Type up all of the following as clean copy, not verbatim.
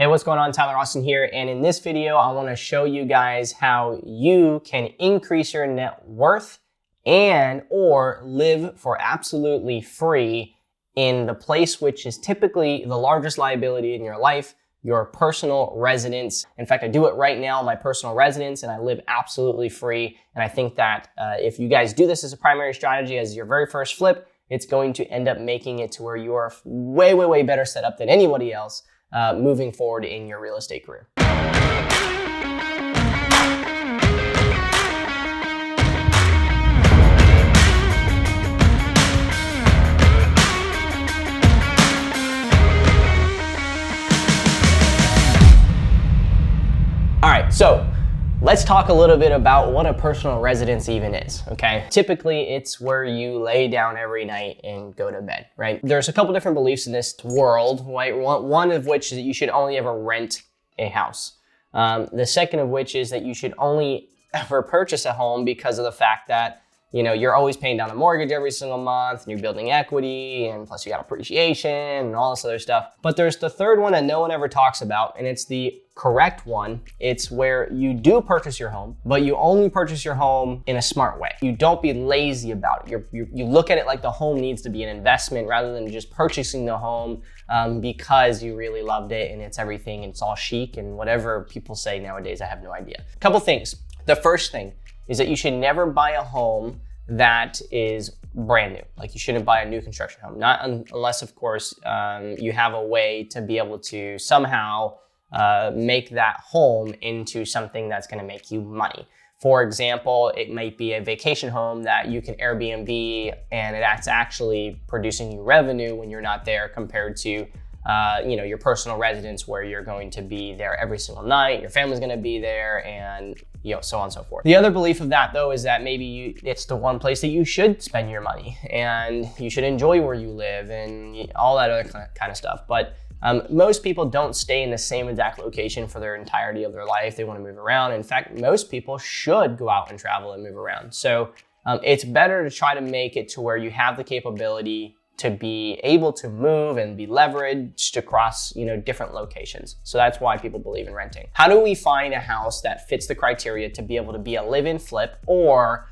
Hey, what's going on? Tyler Austin here. And in this video, I want to show you guys how you can increase your net worth and or live for absolutely free in the place which is typically the largest liability in your life, your personal residence. In fact, I do it right now, my personal residence, and I live absolutely free. And I think that if you guys do this as a primary strategy, as your very first flip, it's going to end up making it to where you are way, way, way better set up than anybody else moving forward in your real estate career. All right, so let's talk a little bit about what a personal residence even is, okay? Typically, it's where you lay down every night and go to bed, right? There's a couple different beliefs in this world, right? One of which is that you should only ever rent a house. The second of which is that you should only ever purchase a home because of the fact that, you know, you're always paying down a mortgage every single month and you're building equity and plus you got appreciation and all this other stuff. But there's the third one that no one ever talks about, and it's the correct one. It's where you do purchase your home, but you only purchase your home in a smart way. You don't be lazy about it. You look at it like the home needs to be an investment rather than just purchasing the home because you really loved it and it's everything and it's all chic and whatever people say nowadays. I have no idea. A couple things. The first thing is that you should never buy a home that is brand new. Like you shouldn't buy a new construction home, not unless of course you have a way to be able to somehow make that home into something that's gonna make you money. For example, it might be a vacation home that you can Airbnb and it's actually producing you revenue when you're not there compared to your personal residence where you're going to be there every single night, your family's gonna be there, and so on and so forth. The other belief of that though is that maybe it's the one place that you should spend your money and you should enjoy where you live and all that other kind of stuff. But most people don't stay in the same exact location for their entirety of their life. They want to move around. In fact, most people should go out and travel and move around. So it's better to try to make it to where you have the capability to be able to move and be leveraged across, different locations. So that's why people believe in renting. How do we find a house that fits the criteria to be able to be a live-in flip or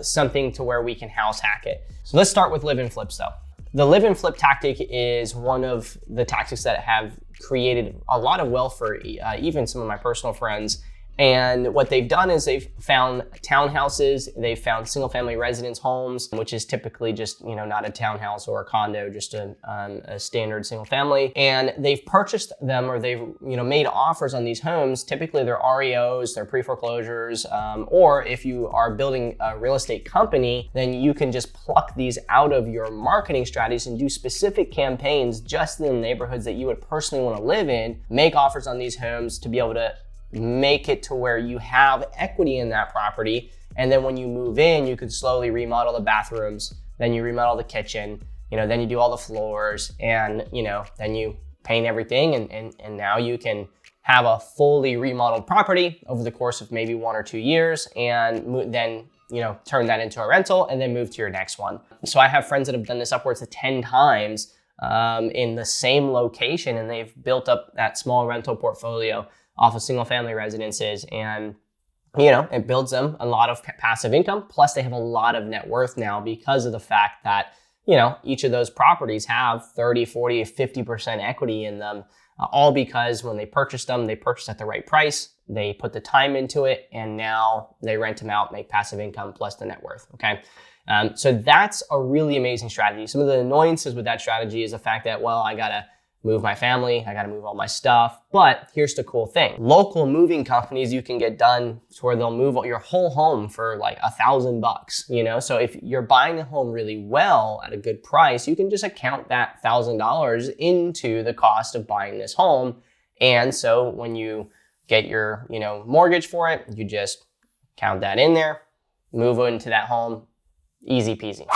something to where we can house hack it? So let's start with live-in flips though. The live-in flip tactic is one of the tactics that have created a lot of wealth for even some of my personal friends. And what they've done is they've found townhouses, they've found single family residence homes, which is typically just, not a townhouse or a condo, just a standard single family. And they've purchased them or they've, made offers on these homes. Typically they're REOs, they're pre-foreclosures, or if you are building a real estate company, then you can just pluck these out of your marketing strategies and do specific campaigns just in the neighborhoods that you would personally want to live in, make offers on these homes to be able to make it to where you have equity in that property. And then when you move in, you could slowly remodel the bathrooms, then you remodel the kitchen, then you do all the floors and, then you paint everything. And now you can have a fully remodeled property over the course of maybe 1 or 2 years and then, turn that into a rental and then move to your next one. So I have friends that have done this upwards of 10 times in the same location, and they've built up that small rental portfolio off of single family residences, and it builds them a lot of passive income. Plus they have a lot of net worth now because of the fact that each of those properties have 30, 40, 50% equity in them, all because when they purchased them, they purchased at the right price, they put the time into it, and now they rent them out, make passive income plus the net worth. Okay. So that's a really amazing strategy. Some of the annoyances with that strategy is the fact that, well, I gotta move my family, I gotta move all my stuff. But here's the cool thing. Local moving companies, you can get done to where they'll move your whole home for like $1,000, So if you're buying a home really well at a good price, you can just account that $1,000 into the cost of buying this home. And so when you get your, mortgage for it, you just count that in there, move into that home, easy peasy.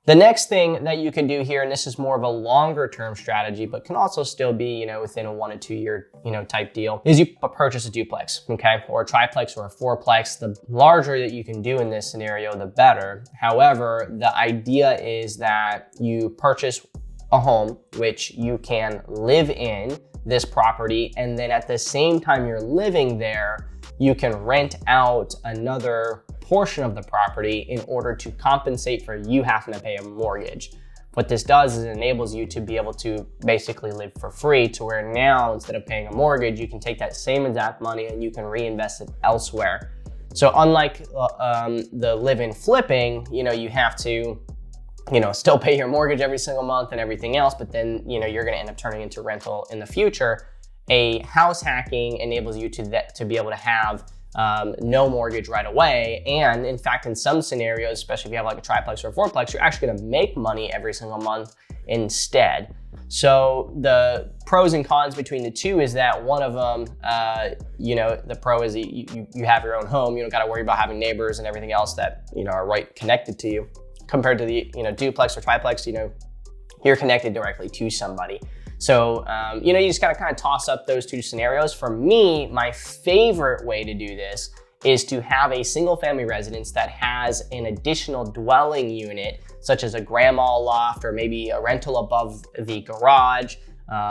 The next thing that you can do here, and this is more of a longer term strategy, but can also still be, within a 1 to 2 year, type deal, is you purchase a duplex, okay? Or a triplex or a fourplex. The larger that you can do in this scenario, the better. However, the idea is that you purchase a home, which you can live in this property, and then at the same time you're living there, you can rent out another portion of the property in order to compensate for you having to pay a mortgage. What this does is it enables you to be able to basically live for free, to where now instead of paying a mortgage, you can take that same exact money and you can reinvest it elsewhere. So unlike the live-in flipping, you have to still pay your mortgage every single month and everything else, but then, you're gonna end up turning into rental in the future. A house hacking enables you to be able to have no mortgage right away. And in fact, in some scenarios, especially if you have like a triplex or a fourplex, you're actually gonna make money every single month instead. So the pros and cons between the two is that one of them, the pro is you have your own home. You don't gotta worry about having neighbors and everything else that, are right connected to you. Compared to the, duplex or triplex, you're connected directly to somebody. So, you just gotta kind of toss up those two scenarios. For me, my favorite way to do this is to have a single family residence that has an additional dwelling unit, such as a grandma loft or maybe a rental above the garage,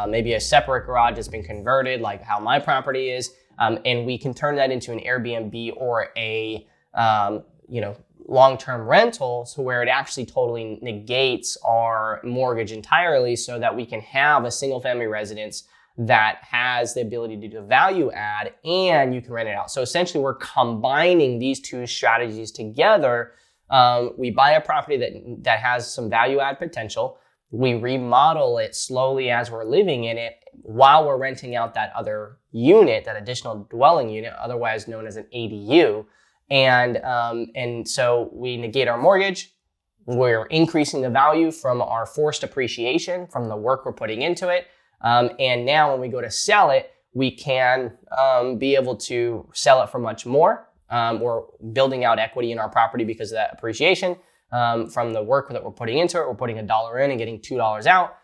maybe a separate garage that's been converted like how my property is. And we can turn that into an Airbnb or a, long-term rental, to where it actually totally negates our mortgage entirely, so that we can have a single family residence that has the ability to do value add and you can rent it out. So essentially we're combining these two strategies together. We buy a property that has some value add potential. We remodel it slowly as we're living in it while we're renting out that other unit, that additional dwelling unit, otherwise known as an ADU. And so we negate our mortgage. We're increasing the value from our forced appreciation from the work we're putting into it. And now when we go to sell it, we can be able to sell it for much more. We're building out equity in our property because of that appreciation from the work that we're putting into it. We're putting $1 in and getting $2 out.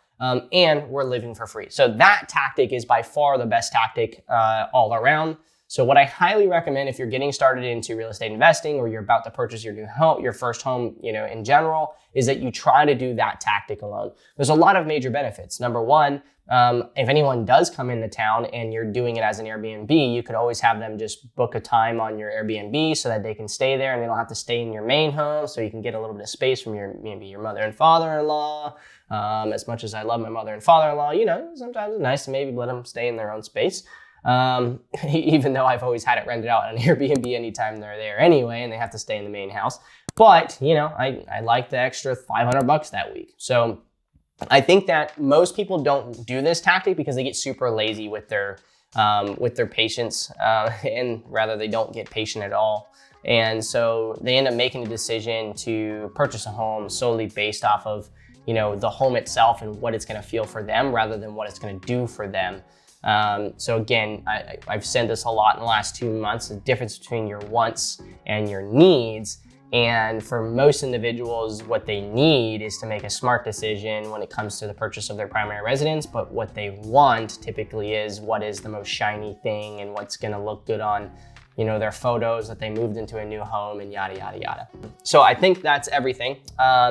And we're living for free. So that tactic is by far the best tactic all around. So what I highly recommend if you're getting started into real estate investing, or you're about to purchase your new home, your first home, in general, is that you try to do that tactic alone. There's a lot of major benefits. Number one, if anyone does come into town and you're doing it as an Airbnb, you could always have them just book a time on your Airbnb so that they can stay there and they don't have to stay in your main home. So you can get a little bit of space from maybe your mother and father-in-law. As much as I love my mother and father-in-law, sometimes it's nice to maybe let them stay in their own space. Even though I've always had it rented out on Airbnb anytime they're there anyway, and they have to stay in the main house. But, I like the extra $500 that week. So I think that most people don't do this tactic because they get super lazy with their patience, and rather they don't get patient at all. And so they end up making a decision to purchase a home solely based off of, the home itself and what it's gonna feel for them rather than what it's gonna do for them. So again, I've said this a lot in the last 2 months, the difference between your wants and your needs. And for most individuals, what they need is to make a smart decision when it comes to the purchase of their primary residence. But what they want typically is what is the most shiny thing and what's gonna look good on their photos that they moved into a new home and yada, yada, yada. So I think that's everything.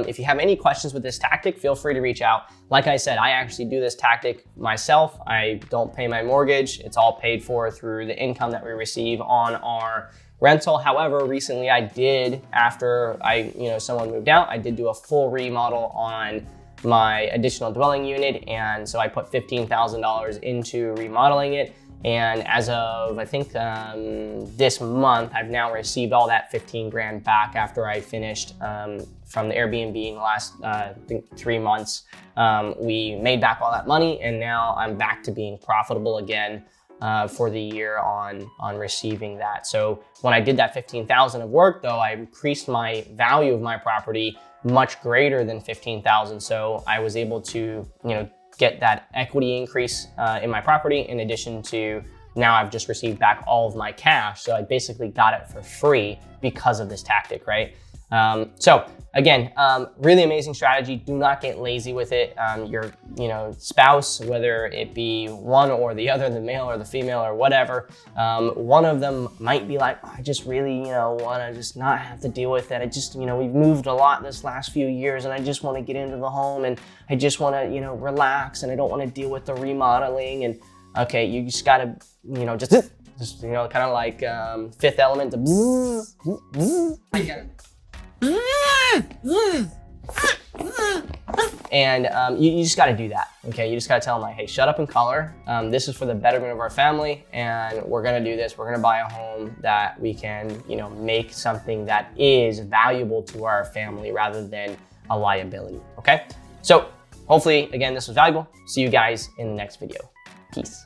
If you have any questions with this tactic, feel free to reach out. Like I said, I actually do this tactic myself. I don't pay my mortgage. It's all paid for through the income that we receive on our rental. However, recently I did, after someone moved out, I did do a full remodel on my additional dwelling unit. And so I put $15,000 into remodeling it. And as of, I think, this month, I've now received all that 15 grand back after I finished from the Airbnb in the last, I think 3 months. We made back all that money, and now I'm back to being profitable again for the year on receiving that. So when I did that 15,000 of work though, I increased my value of my property much greater than 15,000. So I was able to, get that equity increase in my property, in addition to now I've just received back all of my cash. So I basically got it for free because of this tactic, right? So again, really amazing strategy. Do not get lazy with it. Your spouse, whether it be one or the other, the male or the female or whatever, one of them might be like, oh, I just really, want to just not have to deal with that. I just, we've moved a lot this last few years and I just want to get into the home and I just want to, relax and I don't want to deal with the remodeling. And okay, you just got to, just kind of like Fifth Element. And you just got to do that, okay? You just got to tell them like, hey, shut up and color. This is for the betterment of our family, and we're gonna do this. We're gonna buy a home that we can, make something that is valuable to our family rather than a liability, okay? So hopefully, again, this was valuable. See you guys in the next video. Peace.